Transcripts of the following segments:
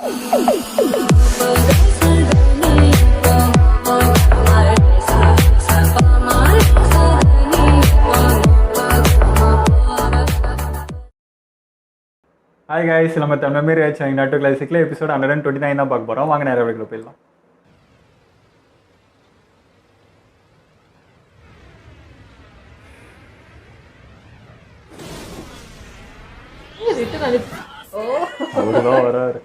Hi guys, நம்ம தமிழ் மாரி ஆச்சு நாட்டு கிளாசிக்கில் எபிசோட் 129 தான் பார்க்க போகிறோம். வாங்க நேரம் வீடியோக்குள்ள போயிடலாம். அவருதான் வராரு.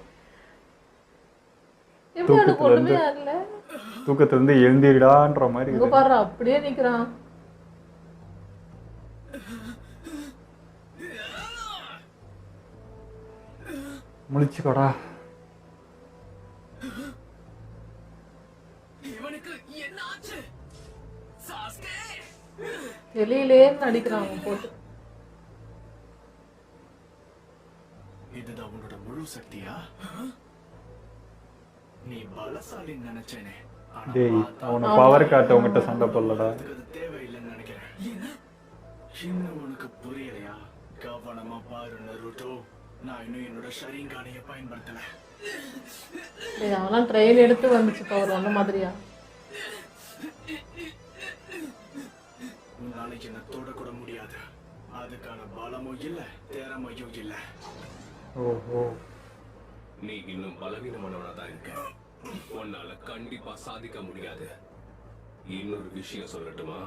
தூக்கத்துல இருந்து எழுந்திடான்ற மாதிரி பாரு, அப்படியே நிக்கிறான். முழிச்சுக்கோடா. வெளியிலே நடிக்கிறான் போட்டு. இதுதான் உன்னோட முழு சக்தியா? நீ பலசாலின்னு நினைச்சேனே. டேய், அவனை பவர் காட்ட உங்ககிட்ட சண்டை போடலடா. தேவையில்லைன்னு நினைக்கிறேன். இன்னும் உனக்கு புரியலையா? கவனமா பாரு நருட்டோ. நான் இன்னும் என்னோட ஷரிங்கானைய பயன்படுத்தல. அவெல்லாம் ட்ரெயின் எடுத்து வந்துச்சு பவர் அந்த மாதிரியா? உன்னால என்ன தொடக்கூட முடியாது. அதுக்கான பலமும் இல்ல, திறமையும் இல்ல. ஓஹோ, நீ இன்னும் பலவீனமானவனா தான் இருக்க. உன்னால கண்டிப்பா சாதிக்க முடியாது. இன்னொரு விஷயம் சொல்லட்டுமா?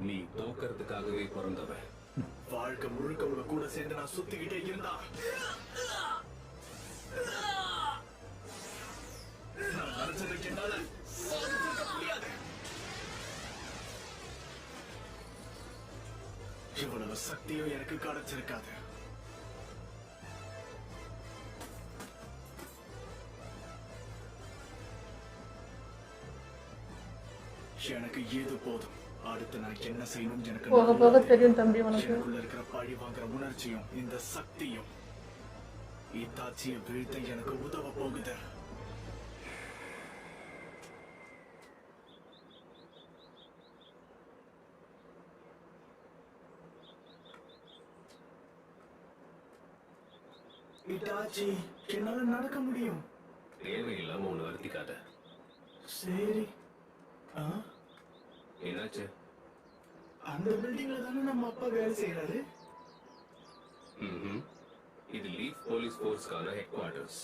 நீ தோக்கறதுக்காகவே பிறந்தவன். வாழ்க்கை முழுக்க உங்க கூட சேர்ந்து நான் சுத்திக்கிட்டே இருந்தா நான் நினைச்சதுக்கு என்னால சாதிக்க முடியாது. இவ்வளவு சக்தியும் எனக்கு கிடைச்சிருக்காது. எனக்கு ஏது போதும். அடுத்து நான் என்ன செய்யணும் எனக்கு போக போக தெரியும் தம்பி உனக்கு. எனக்குள்ள இருக்கிற பழி வாங்குற உணர்ச்சியும் இந்த சக்தியும் இத்தாச்சியை வீழ்த்த எனக்கு உதவ போகுது. இத்தாச்சி, என்னால நடக்க முடியும். தேவையில்லாம ஒண்ணு வருத்திக்காத. சரி. என்னாச்சு? அந்த பில்டிங்ல தானே நம்ம அப்பா வேலை செய்யறாரு. இது லீஃப் போலீஸ் ஃபோர்ஸ்க்கான ஹெட் குவார்ட்டர்ஸ்.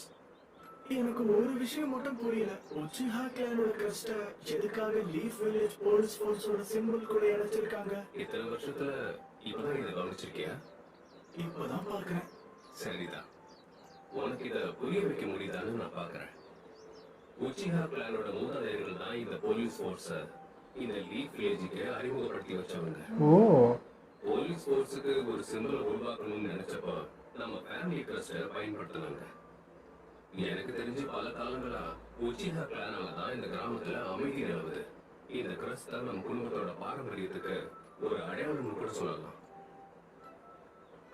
எனக்கு ஒரு விஷயம் மட்டும் புரியல. உச்சிஹா கிளானோட கிரஸ்ட எதுக்காக லீஃப் வில்லேஜ் போலீஸ் ஃபோர்ஸோட சிம்பிள் கூட இணைச்சிருக்காங்க? இத்தனை வருஷத்துல இப்பதான் இதை கவனிச்சிருக்கியா? இப்பதான் பாக்குறேன். சரிதான். உனக்கு இத புரிய வைக்க முடியுதான்னு நான் பாக்குறேன். உச்சிஹா கிளானோட மூதாதையர்கள் தான் இந்த போலீஸ் ஃபோர்ஸ இந்த லீஃப் வில்லேஜுக்கு அறிமுகப்படுத்தி வச்சவங்க. போலீஸ் ஃபோர்ஸுக்கு ஒரு சிம்பிள் உருவாக்கணும்னு நினைச்சப்போ நம்ம ஃபேமிலி கிரஸ்ட பயன்படுத்தினாங்க. எனக்கு தெரிஞ்சு பல காலங்களா உச்சிஹா கிளானால தான் இந்த கிராமத்துல அமைதி நிலவுது. இந்த கிரஸ்ட் தான் நம்ம குடும்பத்தோட பாரம்பரியத்துக்கு ஒரு அடையாளம் கூட சொல்லலாம்.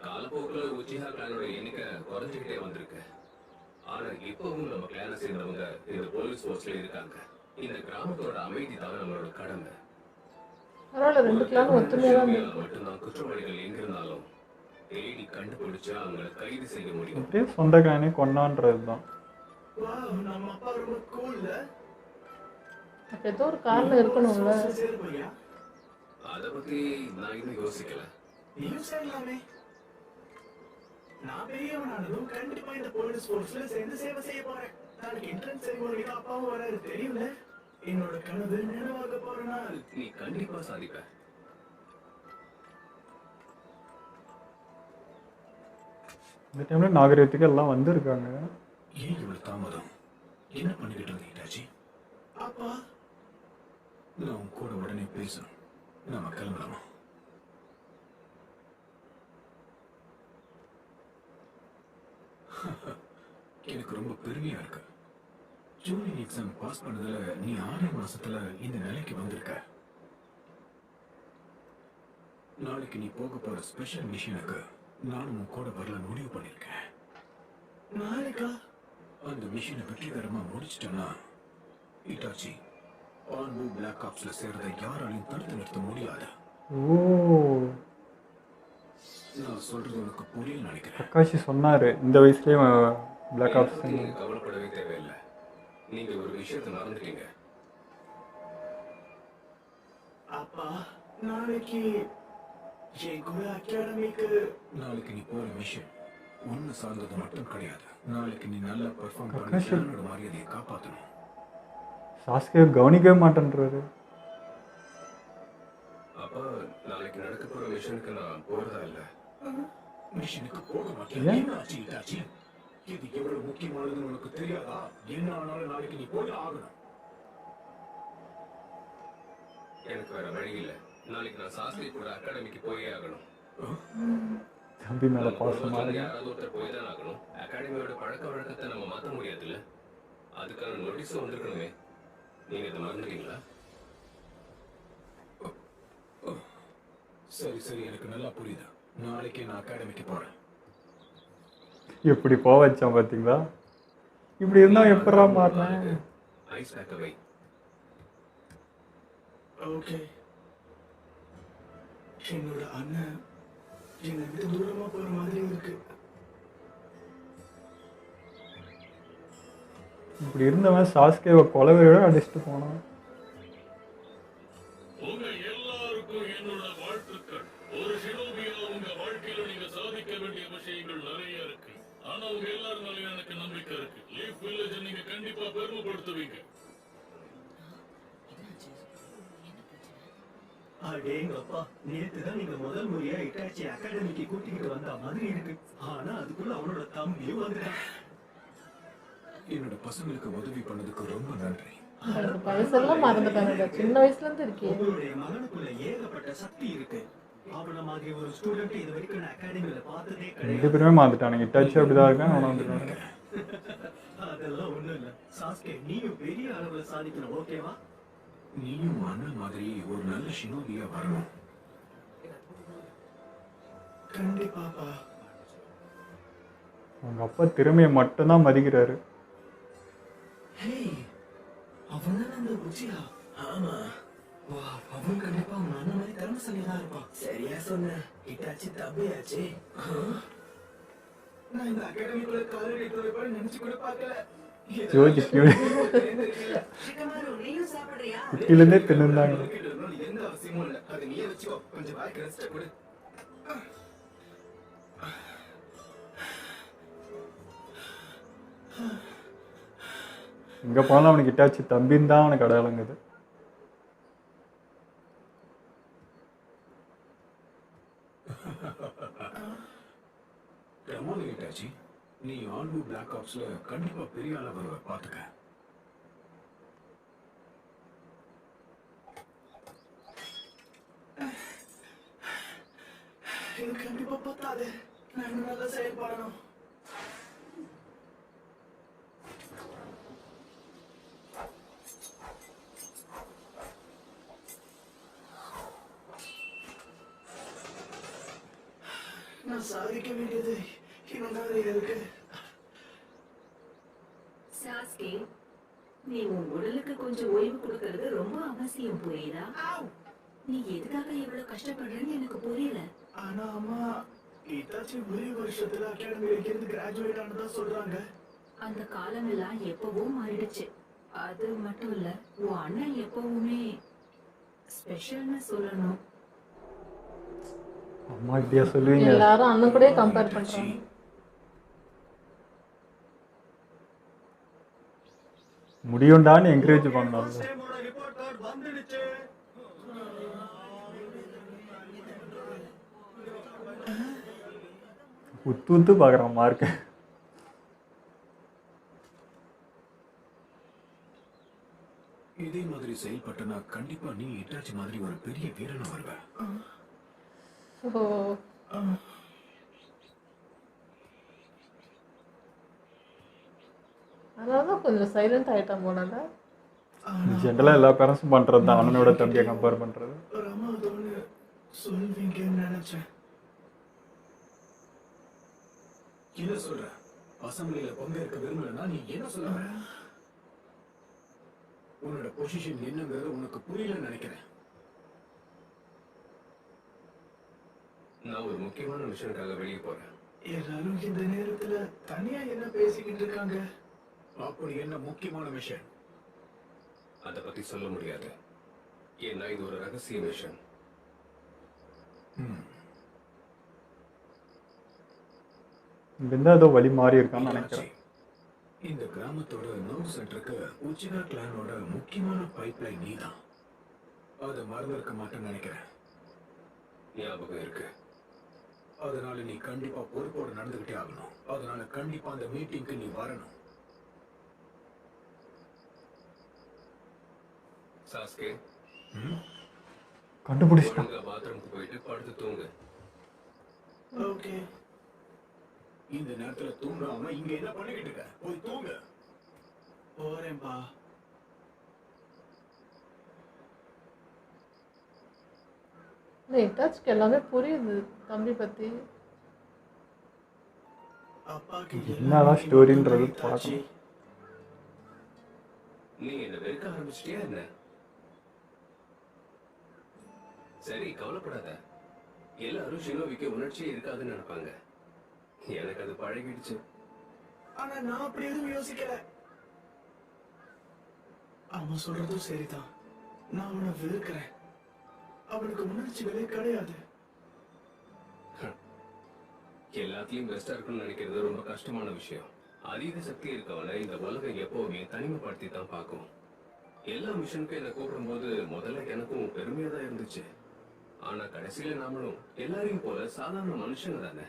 காலப்போக்கில் உச்சிஹா கிளானோட எண்ணிக்கை குறைஞ்சுக்கிட்டே வந்திருக்கு. ஆனா இப்பவும் நம்ம கிளானை சேர்ந்தவங்க இந்த போலீஸ் ஃபோர்ஸ்ல இருக்காங்க. இந்த கிராமத்தோட அமைதி தான் நம்மளோட கடமை. மட்டும்தான் குற்றவாளிகள் எங்க இருந்தாலும் தேடி கண்டுபிடிச்சு அவங்களை கைது செய்ய முடியும். சொந்த கிளானே கொண்டான்றதுதான். நம்ம அப்பா ரொம்ப கூல்ல. ஏதோ ஒரு காரணம் இருக்கணும்ல. அத பத்தி நான் இன்னும் யோசிக்கல. நீயும் செய்யலாமே. நான் பெரியவனானதும் கண்டிப்பா இந்த போலீஸ் ஃபோர்ஸ்ல சேர்ந்து சேவை செய்ய போறேன். நாளைக்கு என்ட்ரன்ஸ் செரிமோனிக்கு அப்பாவும் வராரு, தெரியும்ல. என்னோட கனவு நினைவாக போற நாள். நீ கண்டிப்பா சாதிப்ப. இந்த டைம்ல நாகரிகத்துக்கு எல்லாம் வந்திருக்காங்க. ஏன் இவ்வளவு தாமதம்? என்ன பண்ணிக்கிட்டு இருந்தீங்கடாச்சி? அப்பா, நான் உன் கூட உடனே பேசணும். நாம கிளம்பலாமா? எனக்கு ரொம்ப பெருமையா இருக்கு. ஜூனியர் எக்ஸாம் பாஸ் பண்ணதுல நீ 6 மாசத்துல இந்த நிலைக்கு வந்திருக்க. நாளைக்கு நீ போக போற ஸ்பெஷல் மிஷனுக்கு நானும் உன் கூட வரல முடிவு பண்ணிருக்கேன். நாளைக்கா? அந்த மிஷனை வெற்றிகரமா முடிச்சிட்டேன்னா இட்டாச்சி ஆர்மு பிளாக் ஆப்ஸ்ல சேர்றதை யாராலையும் தடுத்து நிறுத்த முடியாது. நான் சொல்றது உனக்கு புரியல நினைக்கிறேன். கக்காஷி சொன்னாரு இந்த வயசுலயே பிளாக் ஆப்ஸ் பத்தி நீங்க கவலைப்படவே தேவையில்லை. நீங்க ஒரு விஷயத்தை மறந்துட்டீங்க. அப்பா நாளைக்கு என் கூட அகாடமிக்கு நாளைக்கு நீ போற மிஷன் ஒன்னு சார்ந்தது மட்டும் கிடையாது. நாளைக்கு நீ நல்லா பெர்ஃபார்ம் பண்ணி என்னோட மரியாதையை காப்பாற்றணும். சாஸ்கே கவனிக்கவே மாட்டேன்றாரு. அப்ப நாளைக்கு நடக்க போற மிஷனுக்கு நான் போறதா இல்ல. மிஷனுக்கு போக மாட்டேன். என்னாச்சு இட்டாச்சி? இது எவ்வளவு முக்கியமானதுன்னு உனக்கு தெரியாதா? என்ன ஆனாலும் நாளைக்கு நீ போய் ஆகணும். எனக்கு வேற வழி இல்ல. நாளைக்கு நான் சாஸ்திரி கூட அகாடமிக்கு போயே ஆகணும். தம்பி மேல பாசமா இருக்கு. யாராவது ஒருத்தர் போய் தான் ஆகணும். அகாடமியோட பழக்க வழக்கத்தை நம்ம மாற்ற முடியாதுல்ல. அதுக்கான நோட்டீஸ் வந்திருக்கணுமே. நீங்க இதை மறந்துட்டீங்களா? சரி சரி, எனக்கு நல்லா புரியுது. நாளைக்கு நான் அகாடமிக்கு போறேன். எப்படி போக வச்சான் பாத்தீங்களா? இப்படி இருந்தா எப்படா மாறினேன்? ஐஸ் பேக்க வை. ஓகே. என்னோட அண்ணன் என்னை விட்டு தூரமா போற மாதிரி இருக்கு. இப்படி இருந்தவன் சாஸ்கேவை கொலவையோட அடிச்சுட்டு போனான். உங்க எல்லாருக்கும் என்னோட வாழ்த்துக்கள். ஒரு ஷினோபியா உங்க வாழ்க்கையில நீங்க சாதிக்க வேண்டிய விஷயங்கள் நிறைய இருக்கு. ஆனா உங்க எல்லாரும் மேலயும் எனக்கு நம்பிக்கை இருக்கு. லீஃப் வில்லேஜ் நீங்க கண்டிப்பா பெருமைப்படுத்துவீங்க. அடேங்கப்பா, நேத்துதான் நீங்க முதல் முறையா இட்டாச்சி அகாடமிக்கு கூட்டிக்கிட்டு வந்த மாதிரி இருக்கு. ஆனா அதுக்குள்ள அவனோட தம்பியும் வந்துட்டான். என்னோட பசங்களுக்கு உதவி பண்ணதுக்கு ரொம்ப நன்றி. எனக்கு வயசெல்லாம் மறந்துட்டாங்க. சின்ன வயசுல இருந்து இருக்கே. உங்களுடைய மகனுக்குள்ள ஏகப்பட்ட சக்தி இருக்கு. அவன மாதிரி ஒரு ஸ்டூடெண்ட் இது வரைக்கும் நான் அகாடமியில பார்த்ததே ரெண்டு கிடையாது. பேருமே மாத்திட்டானுங்க. இட்டாச்சி அப்படிதான் இருக்கான், அவனை வந்துட்டானுங்க. அதெல்லாம் ஒண்ணும் இல்ல. சாஸ்கே, நீயும் பெரிய அளவுல சாதிக்கணும், ஓகேவா? நீயும் அண்ணன் மாதிரி ஒரு நல்ல ஷினோபியா வரணும். கண்டிப்பாப்பா. அவங்க அப்பா திறமையை மட்டும்தான் மதிக்கிறாரு. ஹேய், அவன்தான் அந்த உச்சியா? ஆமா. வா, அவன் கண்டிப்பா அவன் அண்ணன் மாதிரி திறமைசாலியா இருப்பான். சரியா சொன்ன. இட்டாச்சி தம்பியாச்சு. நான் இந்த அகாடமிக்குள்ள காலடி எடுத்து வைப்பேன்னு நினைச்சு கூட பார்க்கல. ஜோஜி குட்டிலேருந்தே தின்னுந்தாங்க. எந்த அவசியமும் இல்ல. அதை நீயே வச்சுக்கோ. கொஞ்சம் வாய்க்கு ரெஸ்ட் கொடு. இங்க போனா அவனுக்கு இட்டாச்சி தம்பின்னு தான் அவனுக்கு அடையாளங்குது. இட்டாச்சி, நீ ஆல்பு பிளாக் ஆப்ஸ்ல கண்டிப்பா பெரிய ஆளா வருவ, பாத்துக்க. எனக்கு கண்டிப்பா பத்தாது. நான் இன்னும் நல்லா செயல்படணும். நான் சாதிக்க வேண்டியது இன்னும் நிறைய இருக்கு. சாஸ்கே, நீ உன் உடலுக்கு கொஞ்சம் ஓய்வு கொடுக்கறது ரொம்ப அவசியம், புரியுதா? நீ எதுக்காக இவ்வளவு கஷ்டப்படுறேன்னு எனக்கு புரியல. ஆனா அம்மா, இட்டாச்சி ஒரே வருஷத்துல அகாடமியில இருந்து கிராஜுவேட் ஆனதா சொல்றாங்க. அந்த காலம் எல்லாம் எப்பவும் மாறிடுச்சு. அது மட்டும் இல்ல, உன் அண்ணன் எப்பவுமே ஸ்பெஷல்னு சொல்லணும். அம்மா இப்படியா சொல்லுவீங்க? எல்லாரும் அண்ணன் கூட கம்பேர் பண்றாங்க. முடியும்டான்னு என்கரேஜ் பண்ணாங்க. ரிப்போர்ட் கார்டு வந்துடுச்சு. உத்து உத்து பாக்குறான் மார்க்க. இதே மாதிரி செயல்பட்டனா கண்டிப்பா நீ இட்டாச்சி மாதிரி ஒரு பெரிய வீரனா வருவ. ஓ, அதனாலதான் கொஞ்சம் சைலண்ட் ஆயிட்டான் போனல. ஜென்ரலா எல்லா பேரண்ட்ஸும் பண்றது தான், அண்ணனோட தம்பியை கம்பேர் பண்றது. ஒரு அம்மா தோணு சொல்வீங்கன்னு நினைச்சேன். என்ன சொல்ற? அசம்பிளியில பங்கேற்க விரும்பலன்னா நீ என்ன சொல்ல வர? உன்னோட பொசிஷன் என்னங்கிறது உனக்கு புரியலன்னு நினைக்கிறேன். நான் ஒரு முக்கியமான மிஷனுக்காக வெளியே போறேன். எல்லாரும் இந்த நேரத்துல தனியா என்ன பேசிக்கிட்டு இருக்காங்க? அப்படி என்ன முக்கியமான விஷயம்? அதை பத்தி சொல்ல முடியாது. ஏன்னா இது ஒரு ரகசிய மிஷன். இங்கேருந்து ஏதோ வழி மாறி இருக்கான்னு நினைக்கிறேன். இந்த கிராமத்தோட நர்வ் சென்டருக்கு உச்சிகா கிளானோட முக்கியமான பைப்லைன் நீதான். அதை மறந்திருக்க மாட்டேன்னு நினைக்கிறேன். ஞாபகம் இருக்கு. அதனால நீ கண்டிப்பா பொறுப்போட நடந்துகிட்டே ஆகணும். அதனால கண்டிப்பா அந்த மீட்டிங்க்கு நீ வரணும். சாஸ்கே, கண்டுபிடிச்சிட்டான். ஒழுங்கா பாத்ரூமுக்கு போயிட்டு படுத்து தூங்கு. ஓகே. இந்த நேரத்துல தூங்காம இங்க என்ன பண்ணிக்கிட்டு இருக்க? போய் தூங்கு. போறேன்பா. இட்டாச்சிக்கு எல்லாமே புரியுது தம்பி பத்தி. அப்பாக்கு என்னதான் ஸ்டோரின்றது பார்க்கணும். நீ என்ன வெறுக்க ஆரம்பிச்சிட்டியா என்ன? சரி, கவலைப்படாத. எல்லாரும் ஷினோபிக்கு உணர்ச்சியே இருக்காதுன்னு நினைப்பாங்க. எனக்கு அது பழகிடுச்சு. ஆனா நான் அப்படி எதுவும் யோசிக்கல. அவன் சொல்றதும் சரிதான். நான் அவனை வெறுக்கிறேன். அவனுக்கு உணர்ச்சிகளே கிடையாது. எல்லாத்தையும் பெஸ்டா இருக்குன்னு நினைக்கிறது ரொம்ப கஷ்டமான விஷயம். அதீத சக்தி இருக்கவனை இந்த உலகம் எப்பவுமே தனிமைப்படுத்தி தான் பார்க்கும். எல்லா மிஷனுக்கும் என்ன கூப்பிடும் போது முதல்ல எனக்கும் பெருமையா தான் இருந்துச்சு. ஆனா கடைசியில நாமளும் எல்லாரையும் போல சாதாரண மனுஷங்க தானே.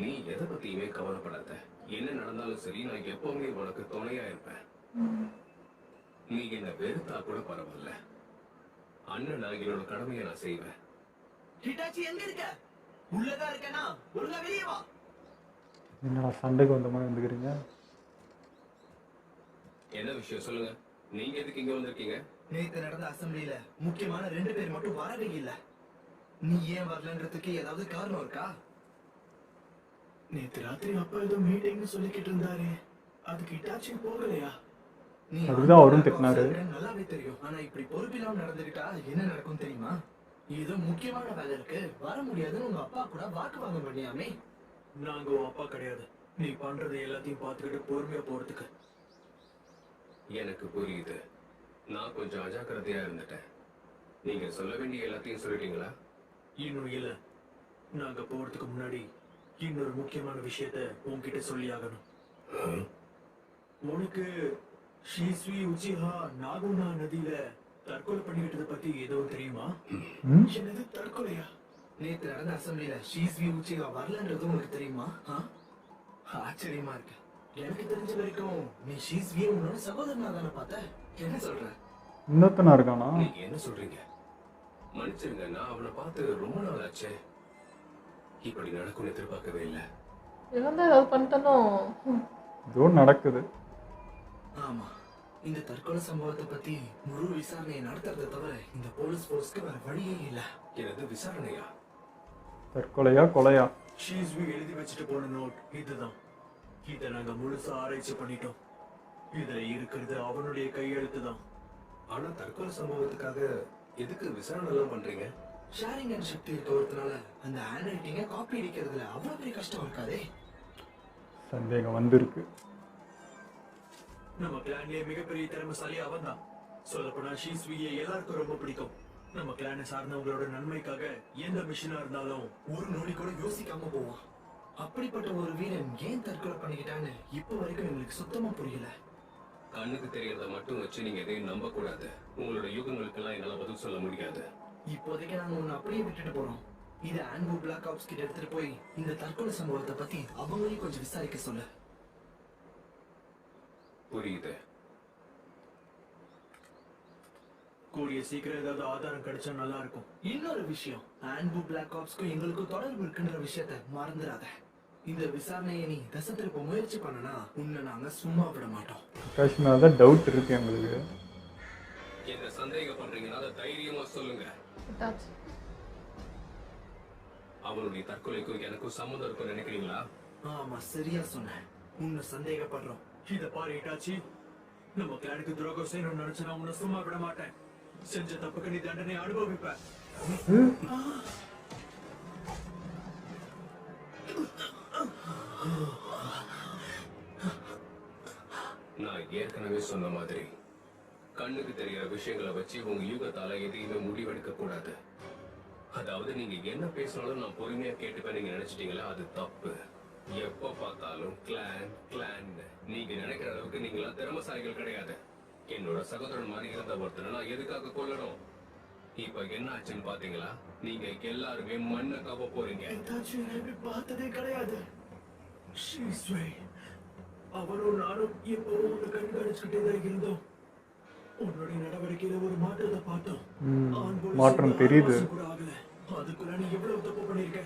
நீ எதை பத்தியுமே கவலைப்படாத. என்ன நடந்தாலும் சரி, நான் எப்பவுமே உனக்கு துணையா இருப்பேன். நீ என்ன வெறுத்தா கூட பரவாயில்ல. அண்ணன் நான் என்னோட கடமையை நான் செய்வேன். ஹிட்டாச்சி எங்க இருக்க? உள்ளதான் இருக்கேனா? ஒழுங்கா வெளியே வா. என்னடா சண்டைக்கு வந்த மாதிரி வந்துக்கிறீங்க? என்ன விஷயம் சொல்லுங்க. நீங்க எதுக்கு இங்க வந்திருக்கீங்க? நேத்து நடந்த அசம்பிளில முக்கியமான 2 பேர் மட்டும் வரவே இல்ல. நீ ஏன் வரலன்றதுக்கு ஏதாவது காரணம் இருக்கா? நேத்து ராத்திரி அப்பா ஏதோ மீட்டிங்னு சொல்லிக்கிட்டு இருந்தாரு. அதுக்கு ஹிட்டாச்சி போகலையா? நீ அதுதான் அவரும் திட்டினாரு. நல்லாவே தெரியும். ஆனா இப்படி பொறுப்பில்லாம நடந்துக்கிட்டா என்ன நடக்கும் தெரியுமா? ஏதோ முக்கியமான வேலை இருக்கு, வர முடியாதுன்னு உங்க அப்பா கூட வாக்குவாதம் பண்ணியாமே. நாங்க உன் அப்பா கிடையாது. நீ பண்றது எல்லாத்தையும் பார்த்துக்கிட்டு பொறுமையா போறதுக்கு. எனக்கு புரியுது. நான் கொஞ்சம் அஜாக்கிரதையா இருந்துட்டேன். நீங்க சொல்ல வேண்டிய எல்லாத்தையும் சொல்லிட்டீங்களா? இன்னும் இல்ல. நாங்க போறதுக்கு முன்னாடி இன்னொரு முக்கியமான விஷயத்த உன்கிட்ட சொல்லி ஆகணும். உனக்கு ஷீஸ்வி உச்சிஹா நாகுனா நதியில தற்கொலை பண்ணிக்கிட்டத பத்தி எதுவும் தெரியுமா? என்னது தற்கொலையா? நேத்து நடந்த அசம்பிளில ஷீஸ்வி உச்சிகா வரலன்றது உனக்கு தெரியுமா? ஆச்சரியமா இருக்கு. எனக்கு தெரிஞ்ச வரைக்கும் நீ ஷீஸ்வியை உன்னோட சகோதரனா தானே பார்த்த. என்ன சொல்ற? இன்னொருத்தனா இருக்கானா? நீங்க என்ன சொல்றீங்க? மன்னிச்சிருங்க, நான் அவனை பார்த்து ரொம்ப நாள் ஆச்சு. இப்படி நடக்கும்னு எதிர்பார்க்கவே இல்லை. இவன் தான் ஏதாவது பண்ணிட்டனோ? ஏதோ நடக்குது. ஆமா, இந்த தற்கொலை சம்பவத்தை பத்தி முழு விசாரணையை நடத்துறதை தவிர இந்த போலீஸ் போர்ஸ்க்கு வேற வழியே இல்ல. எனது விசாரணையா? தற்கொலையா கொலையா? ஷீஸ்வி எழுதி வச்சுட்டு போன நோட் இதுதான். இதை நாங்க முழுசா ஆராய்ச்சி பண்ணிட்டோம். இதுல இருக்கிறது அவனுடைய கையெழுத்து தான். ஆனா தற்கொலை சம்பவத்துக்காக எதுக்கு விசாரணை எல்லாம் பண்றீங்க? ஷேரிங் அண்ட் சக்தி இருக்க ஒருத்தனால அந்த ஹேண்ட் ரைட்டிங்கை காப்பி அடிக்கிறதுல அவ்வளவு பெரிய கஷ்டம் இருக்காதே. சந்தேகம் வந்திருக்கு. நம்ம கிளான்லயே மிகப்பெரிய திறமைசாலி அவன் தான். சொல்லப்போனா ஷீஸ்வியை எல்லாருக்கும் ரொம்ப பிடிக்கும். நம்ம கிளானை சார்ந்தவங்களோட நன்மைக்காக எந்த மிஷனா இருந்தாலும் ஒரு நொடி கூட யோசிக்காம போவான். அப்படிப்பட்ட ஒரு வீரன் ஏன் தற்கொலை பண்ணிக்கிட்டான்னு இப்ப வரைக்கும் எங்களுக்கு சுத்தமா புரியல. கண்ணுக்கு தெரியறத மட்டும் வச்சு நீங்க எதையும் நம்ப கூடாது. உங்களோட யூகங்களுக்கெல்லாம் என்னால பதில் சொல்ல முடியாது. இப்போதைக்கு நாங்க உன்னை அப்படியே விட்டுட்டு போறோம். இதை ஆன்பு பிளாக் ஆப்ஸ் கிட்ட எடுத்துட்டு போய் இந்த தற்கொலை சம்பவத்தை பத்தி அவங்களையும் கொஞ்சம் விசாரிக்க சொல்லு. புரியுது. கூடிய சீக்கிரம் ஏதாவது ஆதாரம் கிடைச்சா நல்லா இருக்கும். இன்னொரு விஷயம், ஆன்பு பிளாக் ஆப்ஸ்க்கும் எங்களுக்கும் தொடர்பு இருக்குன்ற விஷயத்த மறந்துடாத. இந்த விசாரணையை நீ தசை திருப்ப முயற்சி பண்ணனா உன்னை நாங்க சும்மா விட மாட்டோம். ஆகாஷ் மேல தான் டவுட் இருக்கு எங்களுக்கு. என்ன சந்தேகப்படுறீங்கன்னா அதை தைரியமா சொல்லுங்க. இட்டாச்சி. அவனுடைய தற்கொலைக்கும் எனக்கும் சம்மந்தம் இருக்கும்னு நினைக்கிறீங்களா? ஆமா, சரியா சொன்ன. உன்னை சந்தேகப்படுறோம். இத பாரு இட்டாச்சி, நம்ம கிளானுக்கு துரோகம் செய்யணும்னு நினைச்சு நான் உன்னை சும்மா விட மாட்டேன். செஞ்ச தப்புக்கு நீ தண்டனை அனுபவிப்ப. நான் ஏற்கனவே சொன்ன மாதிரி கண்ணுக்கு தெரிகிற விஷயங்களை வச்சு உங்க யூகத்தால எதையுமே முடிவெடுக்க கூடாது. அதாவது நீங்க என்ன பேசினாலும் நான் பொறுமையா கேட்டுப்பேன் நீங்க நினைச்சிட்டீங்களா, அது தப்பு. எப்ப பார்த்தாலும் கிளான் கிளான் நீங்க நினைக்கிற அளவுக்கு நீங்களா திறமசாலிகள் கிடையாது. என்னோட சகோதரன் மாதிரி இருந்த ஒருத்தனை நான் எதுக்காக கொல்லணும்? இப்ப என்ன ஆச்சுன்னு பாத்தீங்களா? நீங்க எல்லாருமே மண்ணை கவ போறீங்க. பார்த்ததே கிடையாது. அவரும் நானும் எப்பவும் உன்னை கண்காணிச்சுக்கிட்டே தான் இருந்தோம். உன்னுடைய நடவடிக்கையில ஒரு மாற்றத்தை பார்த்தோம். மாற்றம் தெரியுது. அதுக்குள்ள நீ எவ்வளவு தப்பு பண்ணிருக்க.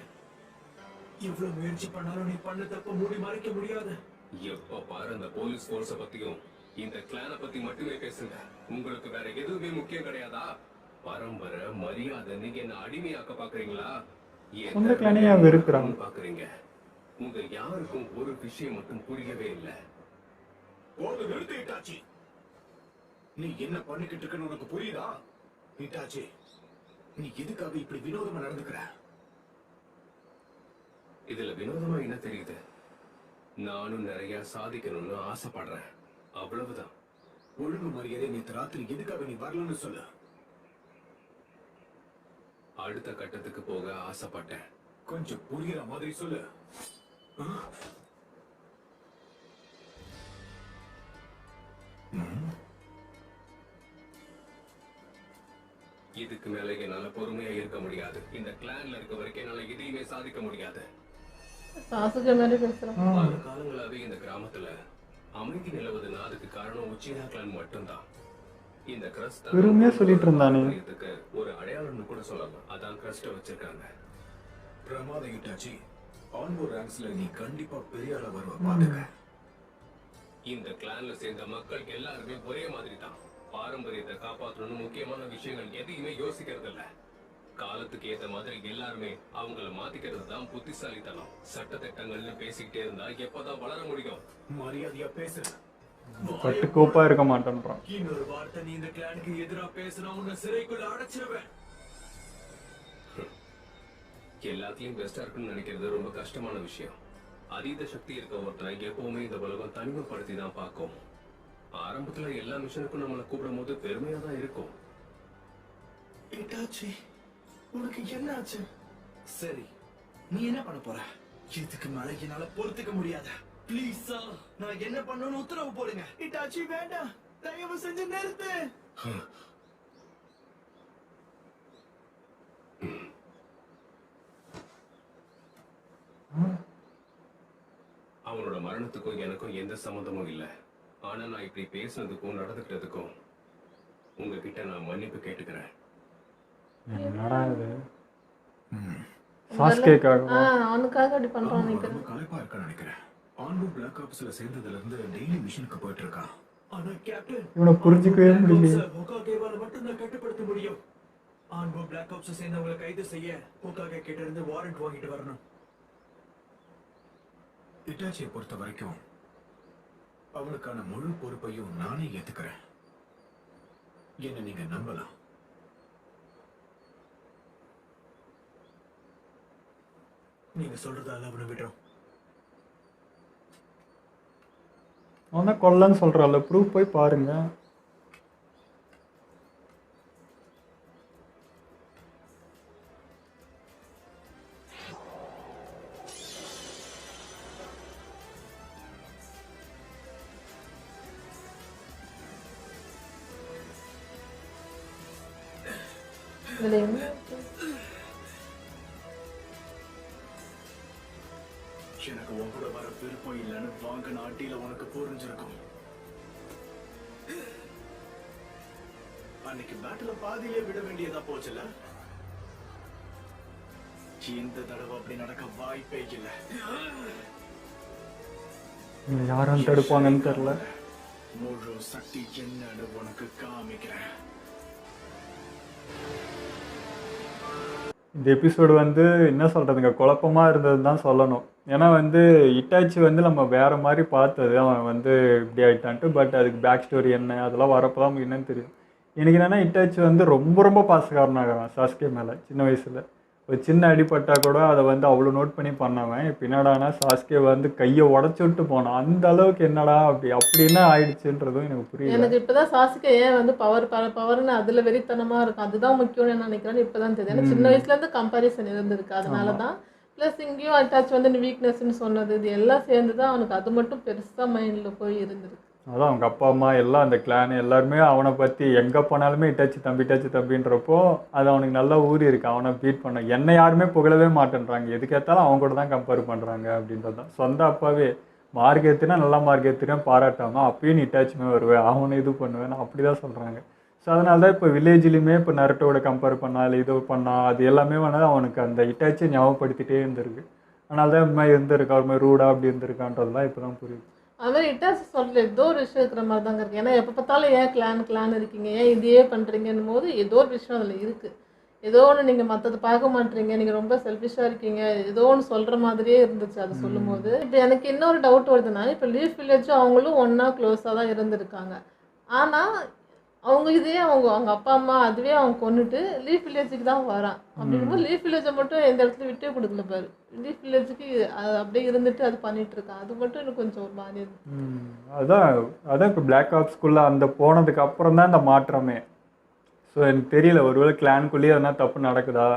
எவ்வளவு முயற்சி பண்ணாலும் நீ பண்ண தப்ப மூடி மறைக்க முடியாது. எப்ப பாரு அந்த போலீஸ் போர்ஸ பத்தியும் இந்த கிளான பத்தி மட்டுமே பேசுங்க. உங்களுக்கு வேற எதுவுமே முக்கியம் கிடையாதா? பரம்பரை மரியாதை நீங்க என்ன அடிமையாக்க பாக்குறீங்களா? சொந்த கிளானையா வெறுக்கிறாங்க பாக்குறீங்க. உங்க யாருக்கும் ஒரு விஷயம் மட்டும் புரியவே இல்ல. போது நிறுத்து இட்டாச்சி. நீ என்ன பண்ணிக்கிட்டு இருக்கன்னு உனக்கு புரியுதா? இட்டாச்சி, நீ எதுக்காக இப்படி வினோதமா நடந்துக்கிற? இதுல வினோதமா என்ன தெரியுது? நானும் நிறைய சாதிக்கணும்னு ஆசைப்படுறேன், அவ்வளவுதான். ஒழுங்கு மரியாதை நேற்று ராத்திரி எதுக்காக நீ வரலன்னு சொல்லு. அடுத்த கட்டத்துக்கு போக ஆசைப்பட்டேன். கொஞ்சம் புரியுற மாதிரி சொல்லு. இதுக்கு மேல என்னால பொறுமையா இருக்க முடியாது. இந்த கிளான்ல இருக்க வரைக்கும் என்னால எதையுமே சாதிக்க முடியாது. சாசுக மாதிரி பேசுறான். பல காலங்களாவே இந்த கிராமத்துல அமைதி நிலவுதுன்னா அதுக்கு காரணம் உச்சிஹா கிளான் மட்டும்தான். இந்த கிரஸ்ட் பெருமையா சொல்லிட்டு இருந்தானே. ஒரு அடையாளம்னு கூட சொல்லலாம். அதான் கிரஸ்ட வச்சிருக்காங்க. பிரமாத இட்டாச்சி, ஆன்போர் ரேங்க்ஸ்ல நீ கண்டிப்பா பெரிய ஆளா வருவ பாத்துக்க. இந்த கிளான்ல சேர்ந்த மக்கள் எல்லாருமே ஒரே மாதிரி தான். பாரம்பரியத்தை காப்பாற்றணும்னு முக்கியமான விஷயங்கள் எதையுமே யோசிக்கிறது இல்ல. காலத்துக்கு ஏத்த மாதிரி எல்லாருமே அவங்கள மாத்திக்கிறது தான் புத்திசாலித்தனம். சட்ட திட்டங்கள்னு பேசிக்கிட்டே இருந்தா எப்பதான் வளர முடியும்? மரியாதையா பேசு. கட்டுக்கோப்பா இருக்க மாட்டேன்றான். இன்னொரு வார்த்தை நீ இந்த கிளானுக்கு எதிராக பேசினா உன்னை சிறைக்குள்ள அடைச்சிருவேன். எல்லாத்தையும் பெஸ்டா இருக்குன்னு நினைக்கிறது ரொம்ப கஷ்டமான விஷயம். அதீத சக்தி இருக்க ஒருத்தனை எப்பவுமே இந்த உலகம் தனிமைப்படுத்தி தான் பார்க்கும். ஆரம்பத்துல எல்லா மிஷனுக்கும் நம்மளை கூப்பிடும் போது பெருமையா தான் இருக்கும். இட்டாச்சி, உனக்கு என்ன ஆச்சு? சரி, நீ என்ன பண்ண போற? இதுக்கு மேல என்னால பொறுத்துக்க முடியாத. ப்ளீஸ் நான் என்ன பண்ணணும்னு உத்தரவு போடுங்க. இட்டாச்சி வேண்டாம், தயவு செஞ்சு நிறுத்து. அவனோட மரணத்துக்கும் எனக்கும் எந்த சம்மந்தமும் இல்லை. ஆனா நான் இப்படி பேசுனதுக்கும் நடந்துக்கிட்டதுக்கும் உங்ககிட்ட நான் மன்னிப்பு கேட்டுக்கிறேன். என்னடா இது? சாஸ்கேக்காக அவனுக்காக அப்படி பண்றான் ரொம்ப நினைக்கிறேன். களைப்பா இருக்கான்னு நினைக்கிறேன். ஆன்போர் பிளாக் ஆப்ஸ்ல சேர்ந்ததுல இருந்து டெய்லி மிஷனுக்கு போயிட்டு இருக்கான். ஆனா கேப்டன், இவனை புரிஞ்சுக்கவே முடியல. ஹோகாகேவால மட்டும் தான் கட்டுப்படுத்த முடியும். ஆன்போர் பிளாக் ஆப்ஸ் சேர்ந்தவங்களை கைது செய்ய ஹோகாகே கிட்ட இருந்து வாரண்ட் வாங்கிட்டு வரணும். இட்டாச்சியை பொறுத்த வரைக்கும் அவனுக்கான முழு பொறுப்பையும் நானே ஏத்துக்கிறேன். என்ன நீங்க நம்பலாம். நீங்க சொல்றதால அவனை விடுறோம். அவன் தான் கொல்லன்னு சொல்றான்ல, ப்ரூஃப் போய் பாருங்க. இதுல என்ன இருக்கு? எனக்கு உன் கூட வர விருப்பம் இல்லைன்னு வாங்க நாட்டில உனக்கு புரிஞ்சிருக்கும். அன்னைக்கு பேட்டில பாதியிலே விட வேண்டியதா போச்சுல. இந்த தடவை அப்படி நடக்க வாய்ப்பே இல்லை. யாரும் தடுப்பாங்கன்னு தெரியல. முழு சக்தி என்னன்னு உனக்கு காமிக்கிறேன். இந்த எபிசோடு வந்து என்ன சொல்கிறதுங்க, குழப்பமாக இருந்தது தான் சொல்லணும். ஏன்னா வந்து இட்டாச்சி வந்து நம்ம வேறு மாதிரி பார்த்தது, அவன் வந்து இப்படி ஆகிட்டான்ட்டு. பட் அதுக்கு பேக் ஸ்டோரி என்ன அதெல்லாம் வரப்போ தான் என்னன்னு தெரியும். எனக்கு என்னென்னா இட்டாச்சி வந்து ரொம்ப ரொம்ப பாசக்காரனாகிறான் சாஸ்கே மேலே சின்ன வயசில். ஒரு சின்ன அடிப்பட்டா கூட அதை வந்து அவ்வளோ நோட் பண்ணி பண்ணவன் இப்போ என்னடானா சாஸ்கே வந்து கையை உடச்சி விட்டு போனான். அந்த அளவுக்கு என்னடா அப்படி என்ன ஆயிடுச்சுன்றதும் எனக்கு புரியல. எனக்கு இப்பதான் சாசுகே ஏன் வந்து பவர்னு அதுல வெறித்தனமா இருக்கும், அதுதான் முக்கியம்னு நினைக்கிறேன்னு இப்பதான் தெரியுது. ஏன்னா சின்ன வயசுல இருந்து கம்பாரிசன் இருந்திருக்கு, அதனாலதான். பிளஸ் இங்கேயும் அட்டாச் வந்து வீக்னஸ்ன்னு சொன்னது, இது எல்லாம் சேர்ந்துதான் அவனுக்கு அது மட்டும் பெருசா மைண்ட்ல போய் இருந்திருக்கு. அதான் அவங்க அப்பா அம்மா எல்லாம் அந்த கிளான் எல்லாருமே அவனை பற்றி எங்கே போனாலுமே இட்டாச்சு தம்பின்றப்போ அது அவனுக்கு நல்லா ஊறி இருக்கு. அவனை பீட் பண்ண என்னை யாருமே புகழவே மாட்டேன்றாங்க, எதுக்கேற்றாலும் அவங்க கூட தான் கம்பேர் பண்ணுறாங்க அப்படின்றது தான். சொந்த அப்பாவே மார்க் ஏற்றுனா நல்லா மார்க் ஏற்றுறேன் பாராட்டாமல் அப்பயும் நீ இட்டாச்சுமே வருவேன், அவனை இது பண்ணுவேன் அப்படி தான் சொல்கிறாங்க. ஸோ அதனால தான் இப்போ வில்லேஜ்லேயுமே இப்போ நருட்டோட கம்பேர் பண்ணால் இது பண்ணால் அது எல்லாமே வந்து அவனுக்கு அந்த இட்டாச்சியை ஞாபகப்படுத்திட்டே இருந்திருக்கு. அதனால தான் இது மாதிரி இருந்திருக்கா ஒரு மாதிரி ரூடாக அப்படி இருந்திருக்கான்றதுலாம் இப்போ தான் புரியுது. அது மாதிரி இட்டாச்சு சொல்ல ஏதோ ஒரு விஷயம் இருக்கிற மாதிரி தாங்க இருக்கு. ஏன்னா எப்போ பார்த்தாலும் ஏன் கிளான் இருக்கீங்க, ஏன் இதையே பண்ணுறீங்கன்னும் போது ஏதோ ஒரு விஷயம் அதில் இருக்குது. ஏதோ ஒன்று நீங்கள் மற்றது பார்க்க மாட்டீங்க, நீங்கள் ரொம்ப செல்ஃபிஷாக இருக்கீங்க, ஏதோ ஒன்று சொல்கிற மாதிரியே இருந்துச்சு அது சொல்லும்போது. இப்போ எனக்கு இன்னொரு டவுட் வருதுன்னா, இப்போ லீஃப் வில்லேஜும் அவங்களும் ஒன்றா க்ளோஸாக தான் இருந்திருக்காங்க. ஆனால் அவங்க இதே அவங்க அப்பா அம்மா அதுவே அவங்க கொண்டுட்டு லீஃப் வில்லேஜுக்கு தான் வரான். அப்படிங்கும்போது லீஃப் வில்லேஜை மட்டும் எந்த இடத்துல விட்டே கொடுக்கல பாரு. லீஃப் வில்லேஜுக்கு அது அப்படியே இருந்துட்டு அது பண்ணிட்டு இருக்கான். அது மட்டும் எனக்கு கொஞ்சம் ஒரு மாதிரி அதான் இப்போ பிளாக் ஆப்ஸ்குள்ளே அந்த போனதுக்கு அப்புறம் தான் இந்த மாற்றமே. ஸோ எனக்கு தெரியல, ஒருவேளை கிளானுக்குள்ளேயே எதனா தப்பு நடக்குதா,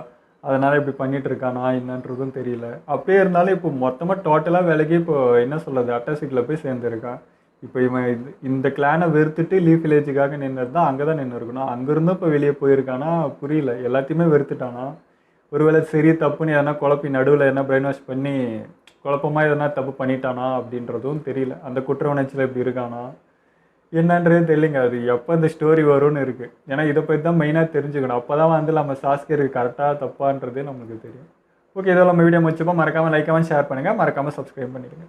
அதனால் இப்படி பண்ணிட்டு இருக்கானா என்னன்றதும் தெரியல. அப்படியே இருந்தாலும் இப்போ மொத்தமாக டோட்டலாக விலகி இப்போ என்ன சொல்கிறது அட்டாசிக்கில் போய் சேர்ந்துருக்கான். இப்போ இவன் இந்த கிளானை வெறுத்துட்டு லீஃப் வில்லேஜுக்காக நின்று தான் அங்கே தான் நின்று இருக்கணும். அங்கேருந்தும் இப்போ வெளியே போயிருக்கானா புரியல, எல்லாத்தையுமே வெறுத்துட்டானா. ஒருவேளை சரி தப்புன்னு எதனா குழப்பி நடுவில் எதனா பிரெயின் வாஷ் பண்ணி குழப்பமாக எதனா தப்பு பண்ணிட்டானா அப்படின்றதும் தெரியல. அந்த குற்ற உணர்ச்சியில் இப்படி இருக்கானா என்னன்றதே தெரியலைங்க. அது எப்போ இந்த ஸ்டோரி வரும்னு இருக்குது. ஏன்னா இதை பற்றி தான் மெயினாக தெரிஞ்சுக்கணும். அப்போ தான் வந்து நம்ம சாஸ்கருக்கு கரெக்டாக தப்பான்றதே நம்மளுக்கு தெரியும். ஓகே, இதெல்லாம் நம்ம வீடியோ முடிச்சப்போ மறக்காமல் லைக் கமெண்ட் ஷேர் பண்ணுங்கள், மறக்காமல் சப்ஸ்கிரைப் பண்ணிடுங்க.